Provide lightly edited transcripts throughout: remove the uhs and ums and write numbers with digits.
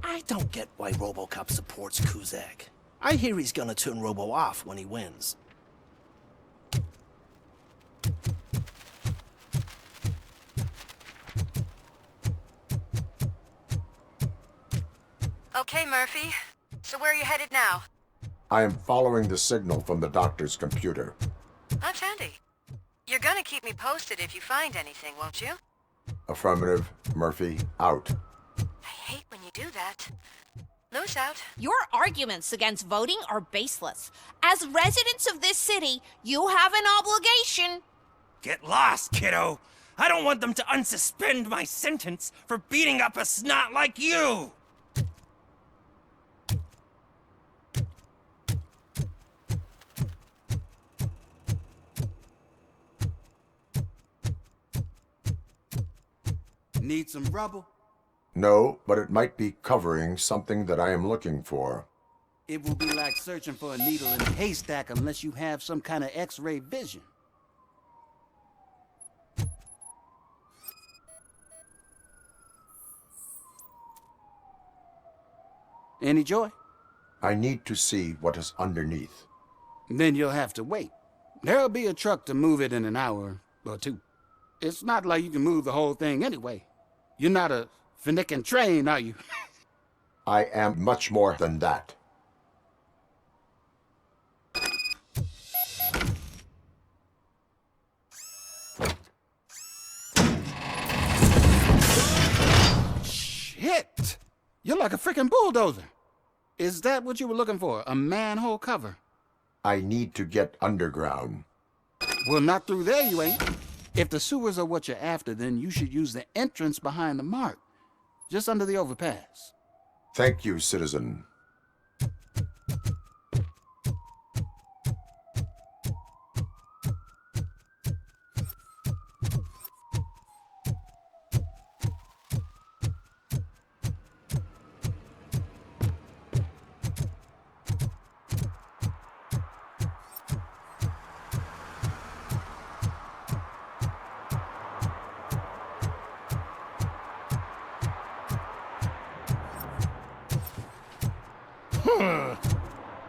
I don't get why RoboCop supports Kuzak. I hear he's gonna turn Robo off when he wins. Okay, Murphy. So where are you headed now? I am following the signal from the doctor's computer. That's handy. You're gonna keep me posted if you find anything, won't you? Affirmative. Murphy, out. I hate when you do that. Lou's out. Your arguments against voting are baseless. As residents of this city, you have an obligation. Get lost, kiddo. I don't want them to unsuspend my sentence for beating up a snot like you. Need some rubble? No, but it might be covering something that I am looking for. It will be like searching for a needle in a haystack unless you have some kind of X-ray vision. Any joy? I need to see what is underneath. Then you'll have to wait. There'll be a truck to move it in an hour or two. It's not like you can move the whole thing anyway. You're not a finicking train, are you? I am much more than that. Shit! You're like a freaking bulldozer. Is that what you were looking for? A manhole cover? I need to get underground. Well, not through there, you ain't. If the sewers are what you're after, then you should use the entrance behind the mark, just under the overpass. Thank you, citizen.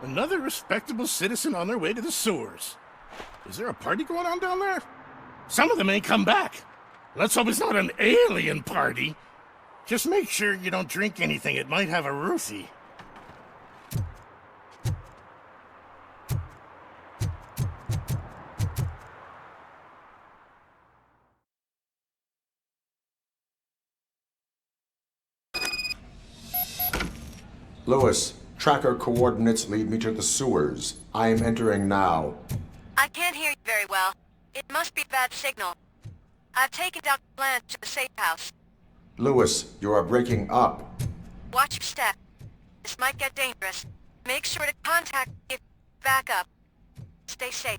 Another respectable citizen on their way to the sewers. Is there a party going on down there? Some of them ain't come back. Let's hope it's not an alien party. Just make sure you don't drink anything. It might have a Ruthie. Lewis, tracker coordinates lead me to the sewers. I am entering now. I can't hear you very well. It must be a bad signal. I've taken Dr. Blanche to the safe house. Lewis, you are breaking up. Watch your step. This might get dangerous. Make sure to contact me if you back up. Stay safe.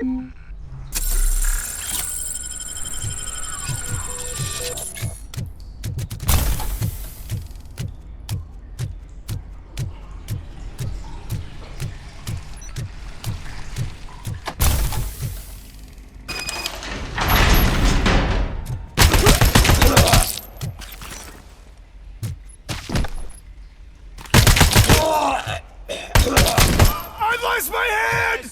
I lost my hand!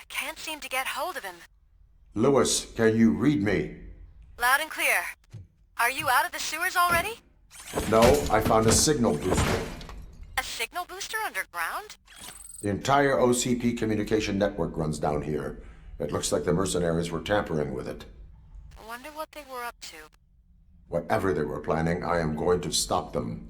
Can't seem to get hold of him. Lewis, can you read me? Loud and clear. Are you out of the sewers already? No, I found a signal booster. A signal booster underground? The entire OCP communication network runs down here. It looks like the mercenaries were tampering with it. I wonder what they were up to. Whatever they were planning, I am going to stop them.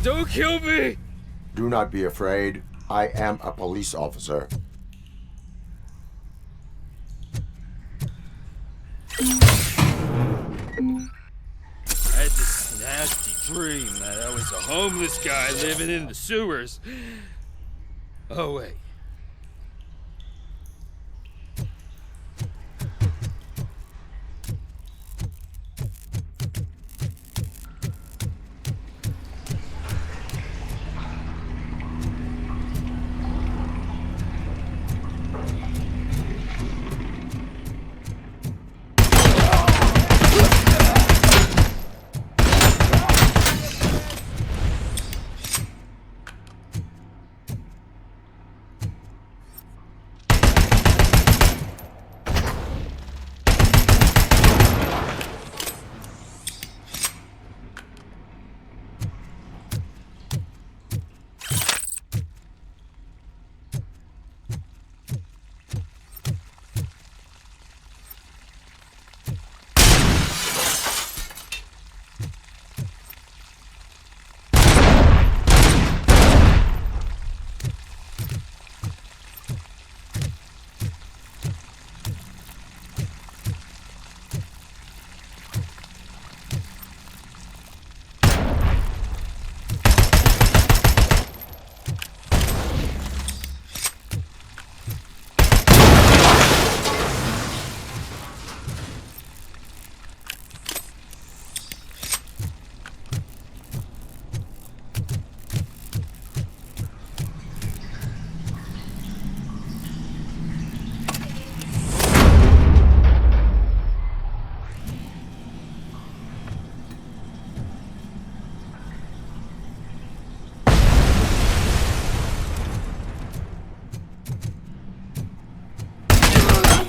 Don't kill me! Do not be afraid. I am a police officer. I had this nasty dream that I was a homeless guy living in the sewers. Oh, wait.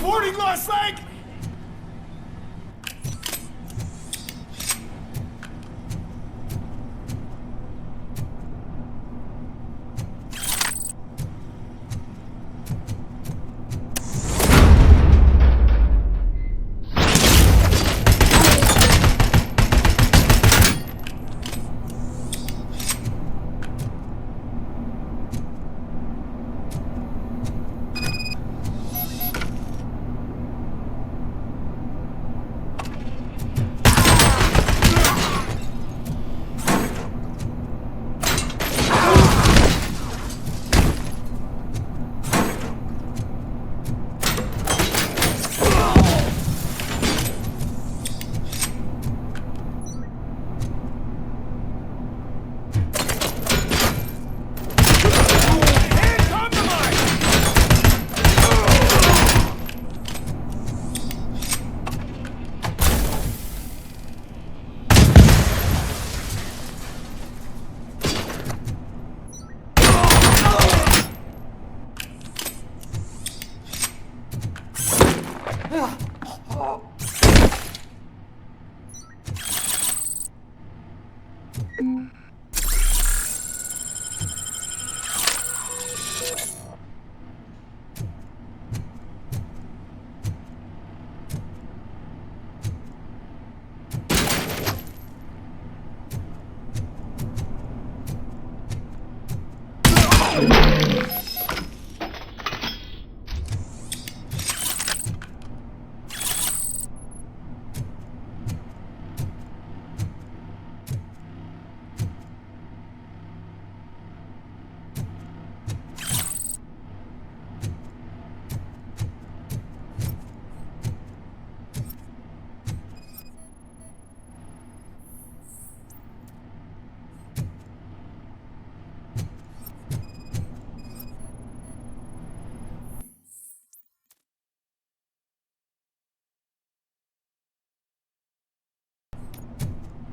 Reporting, Lost Leg!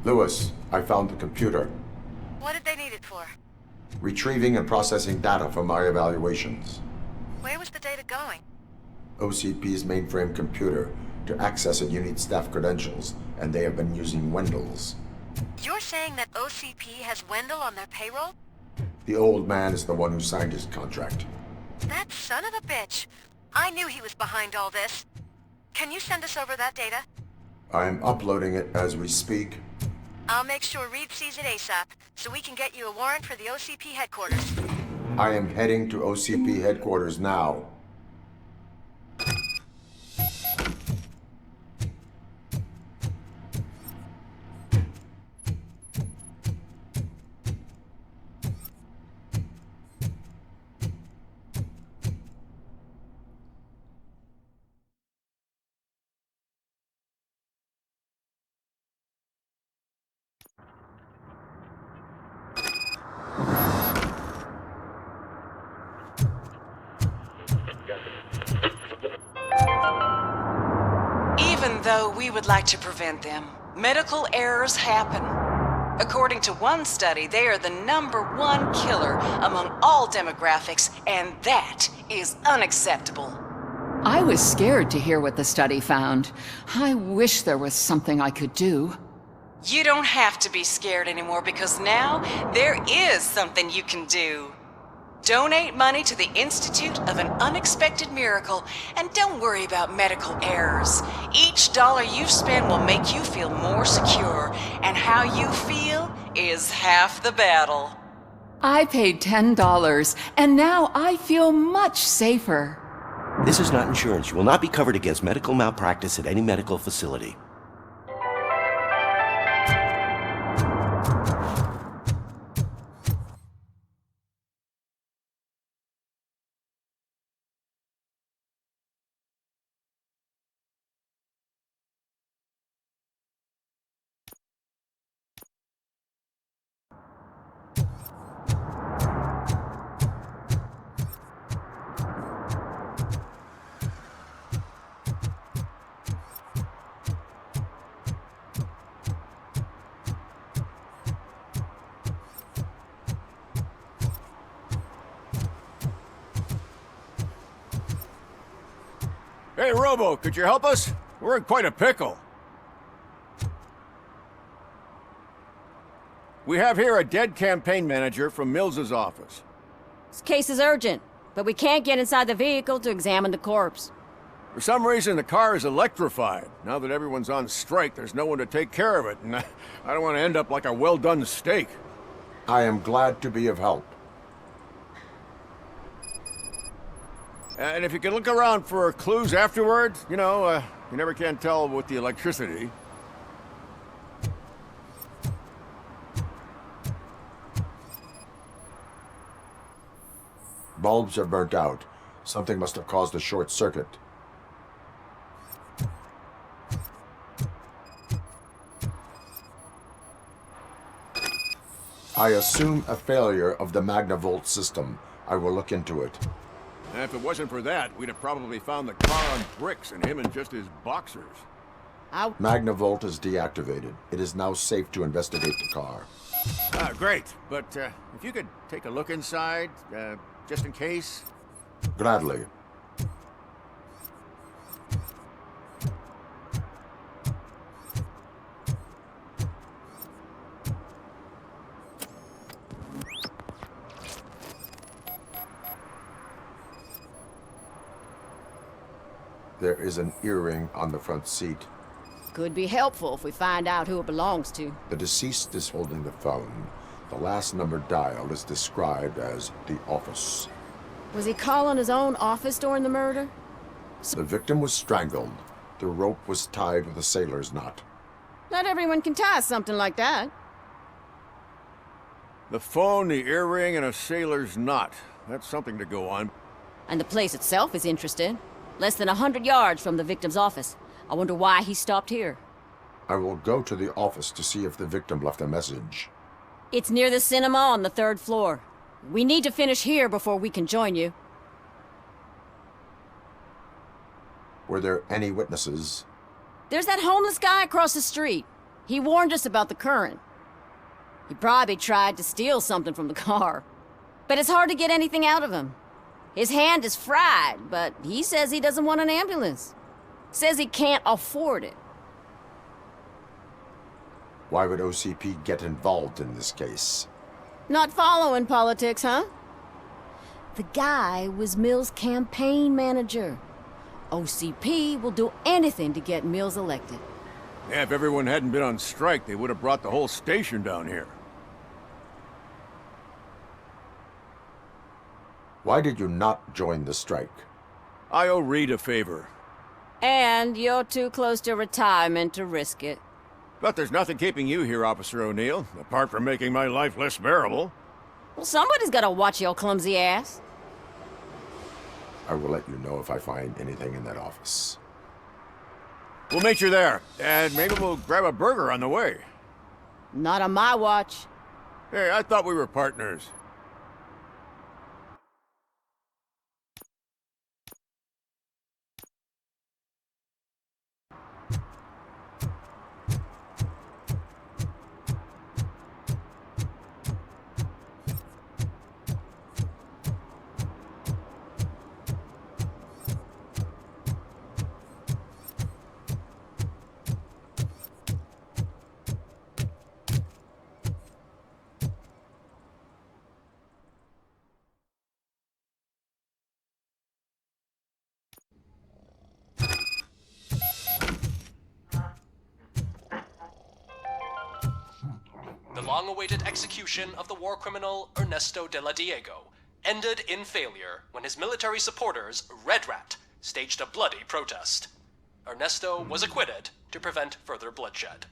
Lewis, I found the computer. What did they need it for? Retrieving and processing data from my evaluations. Where was the data going? OCP's mainframe computer. To access it, you need staff credentials, and they have been using Wendell's. You're saying that OCP has Wendell on their payroll? The old man is the one who signed his contract. That son of a bitch. I knew he was behind all this. Can you send us over that data? I'm uploading it as we speak. I'll make sure Reed sees it ASAP, so we can get you a warrant for the OCP headquarters. I am heading to OCP headquarters now. Even though we would like to prevent them, medical errors happen. According to one study, they are the #1 killer among all demographics, and that is unacceptable. I was scared to hear what the study found. I wish there was something I could do. You don't have to be scared anymore because now there is something you can do. Donate money to the Institute of an Unexpected Miracle, and don't worry about medical errors. Each dollar you spend will make you feel more secure, and how you feel is half the battle. I paid $10, and now I feel much safer. This is not insurance. You will not be covered against medical malpractice at any medical facility. Robo, could you help us? We're in quite a pickle. We have here a dead campaign manager from Mills's office. This case is urgent, but we can't get inside the vehicle to examine the corpse. For some reason, the car is electrified. Now that everyone's on strike, there's no one to take care of it, and I don't want to end up like a well-done steak. I am glad to be of help. And if you could look around for clues afterwards, you know, you never can tell with the electricity. Bulbs are burnt out. Something must have caused a short circuit. I assume a failure of the Magnavolt system. I will look into it. And if it wasn't for that, we'd have probably found the car on bricks and him in just his boxers. Magnavolt is deactivated. It is now safe to investigate the car. Great. But if you could take a look inside, just in case. Gladly. There is an earring on the front seat. Could be helpful if we find out who it belongs to. The deceased is holding the phone. The last number dialed is described as the office. Was he calling his own office during the murder? The victim was strangled. The rope was tied with a sailor's knot. Not everyone can tie something like that. The phone, the earring, and a sailor's knot. That's something to go on. And the place itself is interesting. Less than 100 yards from the victim's office. I wonder why he stopped here. I will go to the office to see if the victim left a message. It's near the cinema on the 3rd floor. We need to finish here before we can join you. Were there any witnesses? There's that homeless guy across the street. He warned us about the current. He probably tried to steal something from the car. But it's hard to get anything out of him. His hand is fried, but he says he doesn't want an ambulance. Says he can't afford it. Why would OCP get involved in this case? Not following politics, huh? The guy was Mills' campaign manager. OCP will do anything to get Mills elected. Yeah, if everyone hadn't been on strike, they would have brought the whole station down here. Why did you not join the strike? I owe Reed a favor. And you're too close to retirement to risk it. But there's nothing keeping you here, Officer O'Neill, apart from making my life less bearable. Well, somebody's gotta watch your clumsy ass. I will let you know if I find anything in that office. We'll meet you there, and maybe we'll grab a burger on the way. Not on my watch. Hey, I thought we were partners. The long-awaited execution of the war criminal Ernesto de la Diego ended in failure when his military supporters, Red Rat, staged a bloody protest. Ernesto was acquitted to prevent further bloodshed.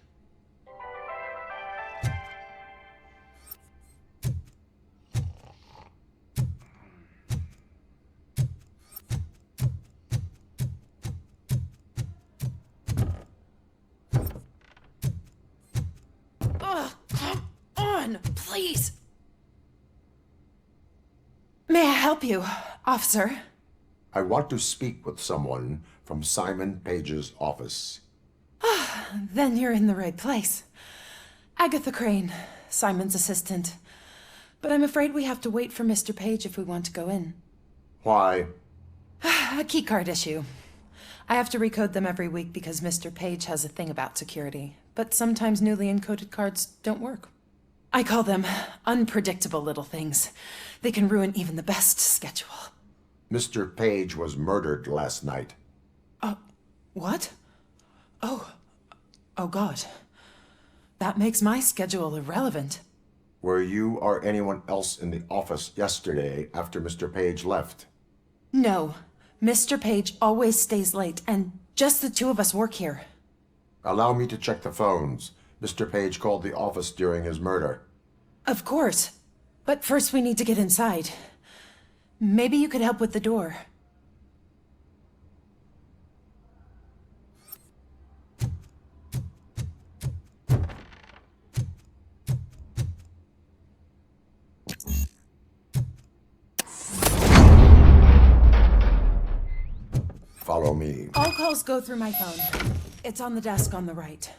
Please. May I help you, officer? I want to speak with someone from Simon Page's office. Then you're in the right place. Agatha Crane, Simon's assistant. But I'm afraid we have to wait for Mr. Page if we want to go in. Why? A keycard issue. I have to recode them every week because Mr. Page has a thing about security. But sometimes newly encoded cards don't work. I call them unpredictable little things. They can ruin even the best schedule. Mr. Page was murdered last night. What? Oh God. That makes my schedule irrelevant. Were you or anyone else in the office yesterday after Mr. Page left? No. Mr. Page always stays late, and just the two of us work here. Allow me to check the phones. Mr. Page called the office during his murder. Of course. But first we need to get inside. Maybe you could help with the door. Follow me. All calls go through my phone. It's on the desk on the right.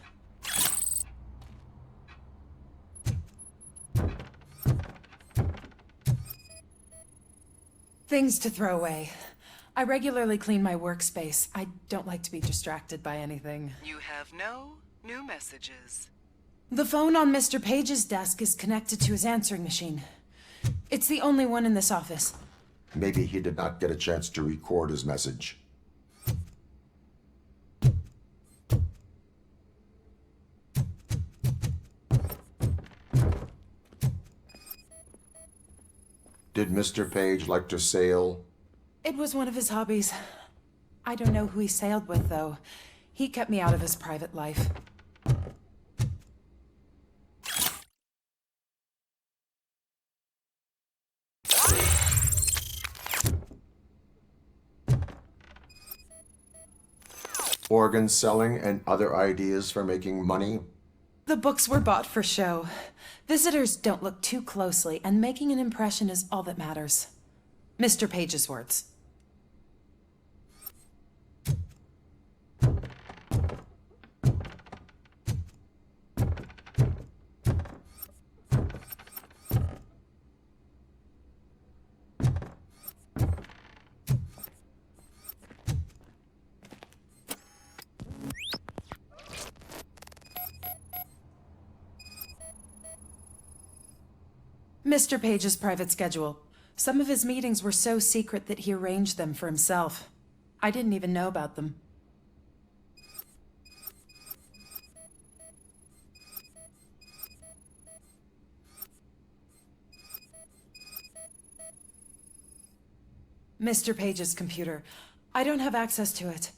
Things to throw away. I regularly clean my workspace. I don't like to be distracted by anything. You have no new messages. The phone on Mr. Page's desk is connected to his answering machine. It's the only one in this office. Maybe he did not get a chance to record his message. Did Mr. Page like to sail? It was one of his hobbies. I don't know who he sailed with, though. He kept me out of his private life. Organ selling and other ideas for making money? The books were bought for show. Visitors don't look too closely, and making an impression is all that matters. Mr. Page's words. Mr. Page's private schedule. Some of his meetings were so secret that he arranged them for himself. I didn't even know about them. Mr. Page's computer. I don't have access to it.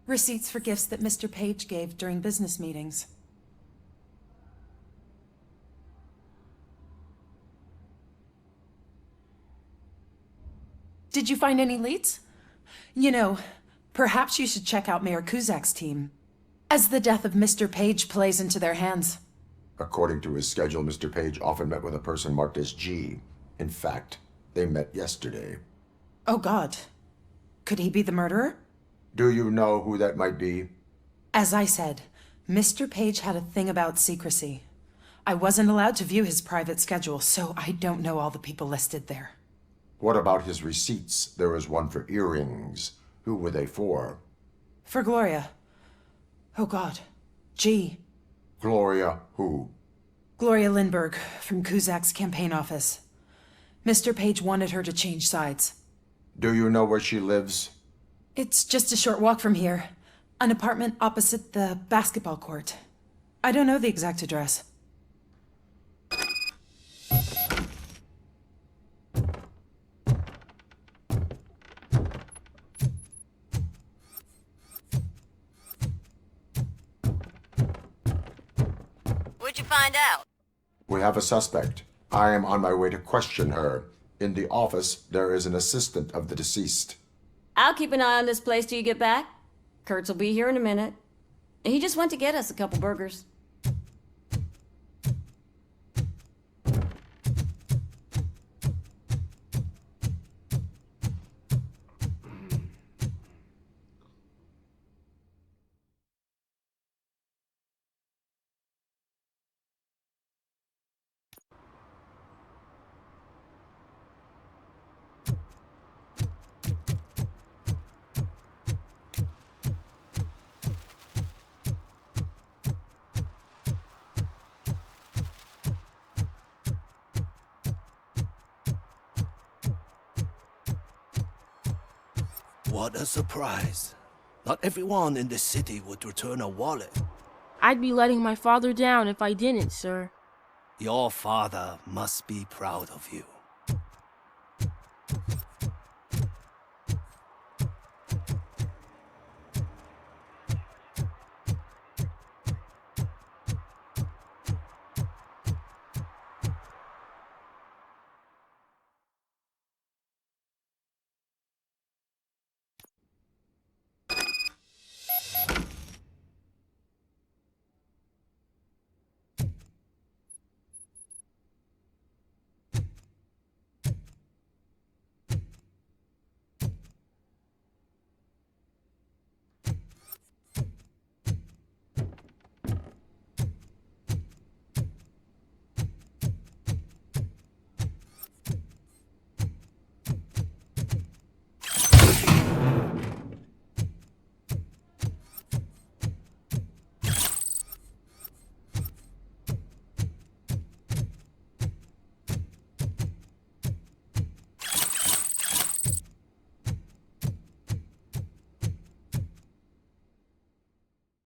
Receipts for gifts that Mr. Page gave during business meetings. Did you find any leads? You know, perhaps you should check out Mayor Kuzak's team, as the death of Mr. Page plays into their hands. According to his schedule, Mr. Page often met with a person marked as G. In fact, they met yesterday. Oh God. Could he be the murderer? Do you know who that might be? As I said, Mr. Page had a thing about secrecy. I wasn't allowed to view his private schedule, so I don't know all the people listed there. What about his receipts? There was one for earrings. Who were they for? For Gloria. Oh God. G. Gloria who? Gloria Lindbergh, from Kuzak's campaign office. Mr. Page wanted her to change sides. Do you know where she lives? It's just a short walk from here. An apartment opposite the basketball court. I don't know the exact address. What'd you find out? We have a suspect. I am on my way to question her. In the office, there is an assistant of the deceased. I'll keep an eye on this place till you get back. Kurtz will be here in a minute. He just went to get us a couple burgers. What a surprise. Not everyone in this city would return a wallet. I'd be letting my father down if I didn't, sir. Your father must be proud of you.